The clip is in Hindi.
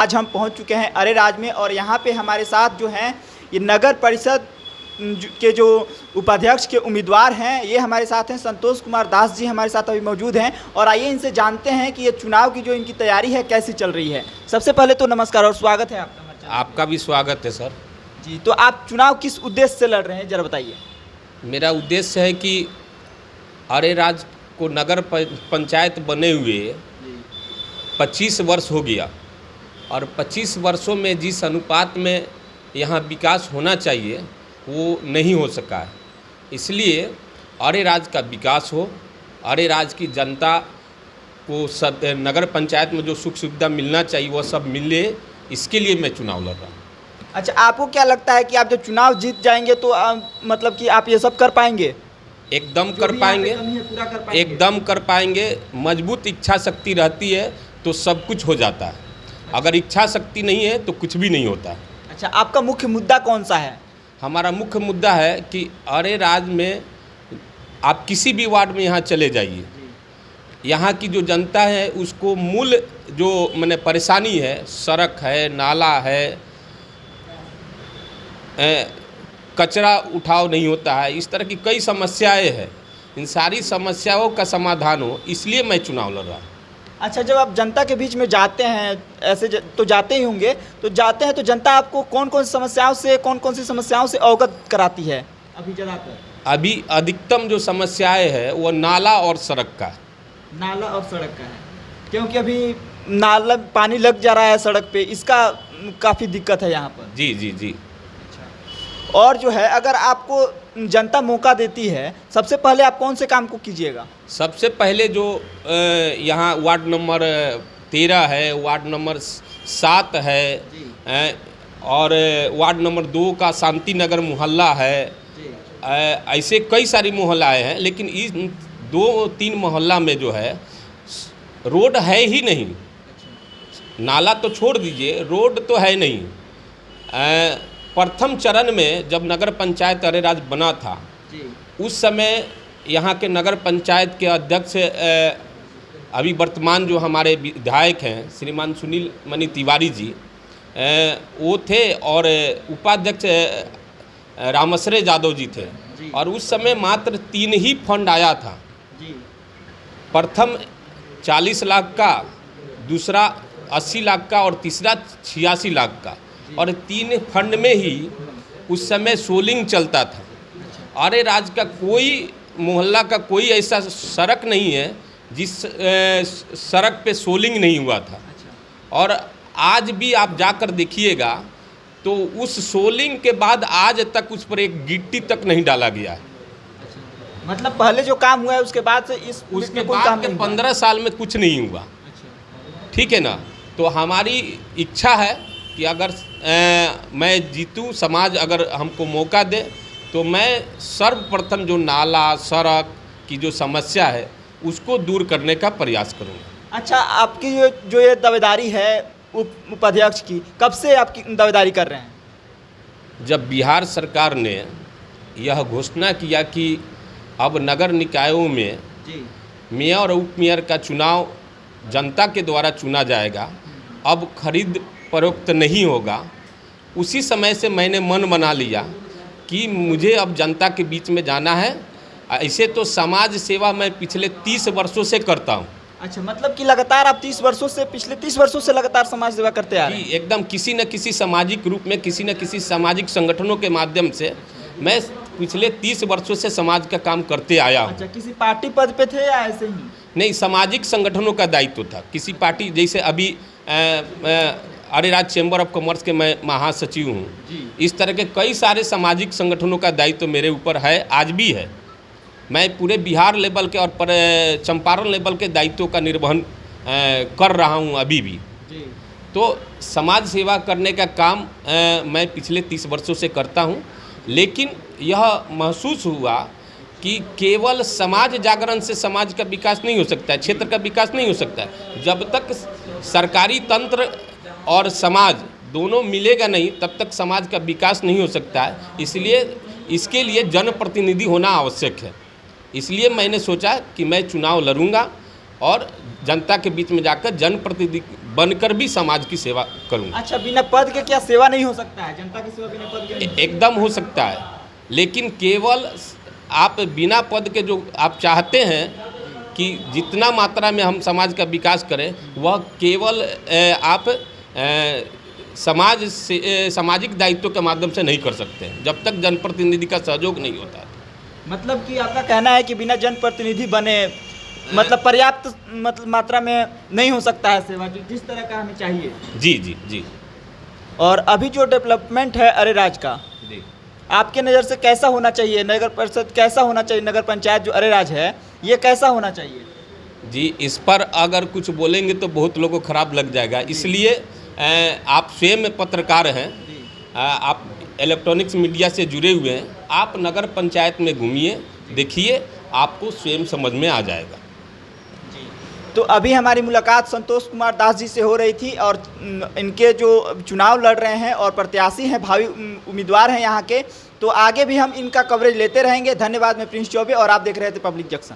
आज हम पहुंच चुके हैं अरेराज में और यहाँ पे हमारे साथ जो हैं ये नगर परिषद के जो उपाध्यक्ष के उम्मीदवार हैं, ये हमारे साथ हैं। संतोष कुमार दास जी हमारे साथ अभी मौजूद हैं और आइए इनसे जानते हैं कि ये चुनाव की जो इनकी तैयारी है कैसी चल रही है। सबसे पहले तो नमस्कार और स्वागत है आपका। आपका भी स्वागत है सर जी। तो आप चुनाव किस उद्देश्य से लड़ रहे हैं, जरा बताइए। मेरा उद्देश्य है कि अरेराज को नगर पंचायत बने हुए 25 वर्ष हो गया और 25 वर्षों में जिस अनुपात में यहाँ विकास होना चाहिए वो नहीं हो सका है। इसलिए अरेराज का विकास हो, अरेराज की जनता को सब नगर पंचायत में जो सुख सुविधा मिलना चाहिए वो सब मिले, इसके लिए मैं चुनाव लड़ रहा हूँ। अच्छा, आपको क्या लगता है कि आप जब चुनाव जीत जाएंगे तो मतलब कि आप ये सब कर पाएंगे? एकदम कर पाएंगे, पूरा कर पाएंगे? एकदम कर पाएंगे। मजबूत इच्छा शक्ति रहती है तो सब कुछ हो जाता है। अगर इच्छा शक्ति नहीं है तो कुछ भी नहीं होता। अच्छा, आपका मुख्य मुद्दा कौन सा है? हमारा मुख्य मुद्दा है कि अरेराज में आप किसी भी वार्ड में यहाँ चले जाइए, यहाँ की जो जनता है उसको मूल जो मैंने परेशानी है, सड़क है, नाला है, कचरा उठाव नहीं होता है, इस तरह की कई समस्याएं हैं। इन सारी समस्याओं का समाधान हो, इसलिए मैं चुनाव लड़ रहा हूँ। अच्छा, जब आप जनता के बीच में जाते हैं, ऐसे तो जाते ही होंगे, तो जाते हैं तो जनता आपको कौन कौन सी समस्याओं से अवगत कराती है अभी ज़्यादातर? अभी अधिकतम जो समस्याएं है वो नाला और सड़क का। नाला और सड़क का है, क्योंकि अभी नाला पानी लग जा रहा है सड़क पे, इसका काफ़ी दिक्कत है यहाँ पर। जी जी जी। और जो है, अगर आपको जनता मौका देती है, सबसे पहले आप कौन से काम को कीजिएगा? सबसे पहले जो यहाँ वार्ड नंबर 13 है, वार्ड नंबर 7 है और वार्ड नंबर 2 का शांति नगर मोहल्ला है, ऐसे कई सारी मोहल्लाएँ हैं, लेकिन इस 2-3 मोहल्ला में जो है रोड है ही नहीं। नाला तो छोड़ दीजिए, रोड तो है नहीं। प्रथम चरण में जब नगर पंचायत अरेराज बना था उस समय यहाँ के नगर पंचायत के अध्यक्ष अभी वर्तमान जो हमारे विधायक हैं श्रीमान सुनील मणि तिवारी जी वो थे और उपाध्यक्ष रामश्रे यादव जी थे और उस समय मात्र 3 ही फंड आया था। प्रथम 40 लाख का, दूसरा 80 लाख का और तीसरा 86 लाख का, और 3 फंड में ही उस समय सोलिंग चलता था। अरेराज का कोई मोहल्ला का कोई ऐसा सड़क नहीं है जिस सड़क पे सोलिंग नहीं हुआ था। और आज भी आप जाकर देखिएगा तो उस सोलिंग के बाद आज तक उस पर एक गिट्टी तक नहीं डाला गया है। मतलब पहले जो काम हुआ है उसके बाद से उसके बाद के 15 साल में कुछ नहीं हुआ। ठीक है ना। तो हमारी इच्छा है कि अगर मैं जीतूं, समाज अगर हमको मौका दे तो मैं सर्वप्रथम जो नाला सड़क की जो समस्या है उसको दूर करने का प्रयास करूँगा। अच्छा, आपकी जो ये दावेदारी है उपाध्यक्ष की, कब से आपकी दावेदारी कर रहे हैं? जब बिहार सरकार ने यह घोषणा किया कि अब नगर निकायों में मेयर और उप मेयर का चुनाव जनता के द्वारा चुना जाएगा, अब खरीद फरोख्त नहीं होगा, उसी समय से मैंने मन बना लिया कि मुझे अब जनता के बीच में जाना है। ऐसे तो समाज सेवा मैं पिछले 30 वर्षों से करता हूँ। अच्छा, मतलब कि लगातार आप पिछले 30 वर्षों से लगातार समाज सेवा करते आ रहे हैं? एकदम किसी न किसी सामाजिक रूप में, किसी न किसी सामाजिक संगठनों के माध्यम से मैं पिछले 30 वर्षों से समाज का काम करते आया हूँ। अच्छा, किसी पार्टी पद पे थे या ऐसे ही? नहीं, सामाजिक संगठनों का दायित्व था। किसी पार्टी, जैसे अभी अरेराज चैम्बर ऑफ कॉमर्स के मैं महासचिव हूँ, इस तरह के कई सारे सामाजिक संगठनों का दायित्व मेरे ऊपर है, आज भी है। मैं पूरे बिहार लेवल के और चंपारण लेवल के दायित्वों का निर्वहन कर रहा हूँ अभी भी। तो समाज सेवा करने का काम मैं पिछले 30 वर्षों से करता हूँ, लेकिन यह महसूस हुआ कि केवल समाज जागरण से समाज का विकास नहीं हो सकता है, क्षेत्र का विकास नहीं हो सकता है। जब तक सरकारी तंत्र और समाज दोनों मिलेगा नहीं तब तक समाज का विकास नहीं हो सकता है। इसलिए इसके लिए जनप्रतिनिधि होना आवश्यक है। इसलिए मैंने सोचा कि मैं चुनाव लड़ूंगा और जनता के बीच में जाकर बनकर भी समाज की सेवा करूँगा। अच्छा, बिना पद के क्या सेवा नहीं हो सकता है? जनता की सेवा बिना पद के नहीं? एकदम हो सकता है, लेकिन केवल आप बिना पद के जो आप चाहते हैं कि जितना मात्रा में हम समाज का विकास करें, वह केवल आप समाज से सामाजिक दायित्व के माध्यम से नहीं कर सकते हैं, जब तक जनप्रतिनिधि का सहयोग नहीं होता है। मतलब कि आपका कहना है कि बिना जनप्रतिनिधि बने मतलब पर्याप्त मतलब मात्रा में नहीं हो सकता है सेवा, जो जिस तरह का हमें चाहिए। जी जी जी और अभी जो डेवलपमेंट है अरेराज का, जी। आपके नज़र से कैसा होना चाहिए? नगर परिषद कैसा होना चाहिए? नगर पंचायत जो अरेराज है ये कैसा होना चाहिए? जी, इस पर अगर कुछ बोलेंगे तो बहुत लोगों को खराब लग जाएगा, इसलिए आप स्वयं पत्रकार हैं, आप इलेक्ट्रॉनिक्स मीडिया से जुड़े हुए हैं, आप नगर पंचायत में घूमिए, देखिए, आपको स्वयं समझ में आ जाएगा। तो अभी हमारी मुलाकात संतोष कुमार दास जी से हो रही थी और इनके जो चुनाव लड़ रहे हैं और प्रत्याशी हैं, भावी उम्मीदवार हैं यहाँ के, तो आगे भी हम इनका कवरेज लेते रहेंगे। धन्यवाद। मैं प्रिंस चौबे और आप देख रहे थे पब्लिक जंक्शन।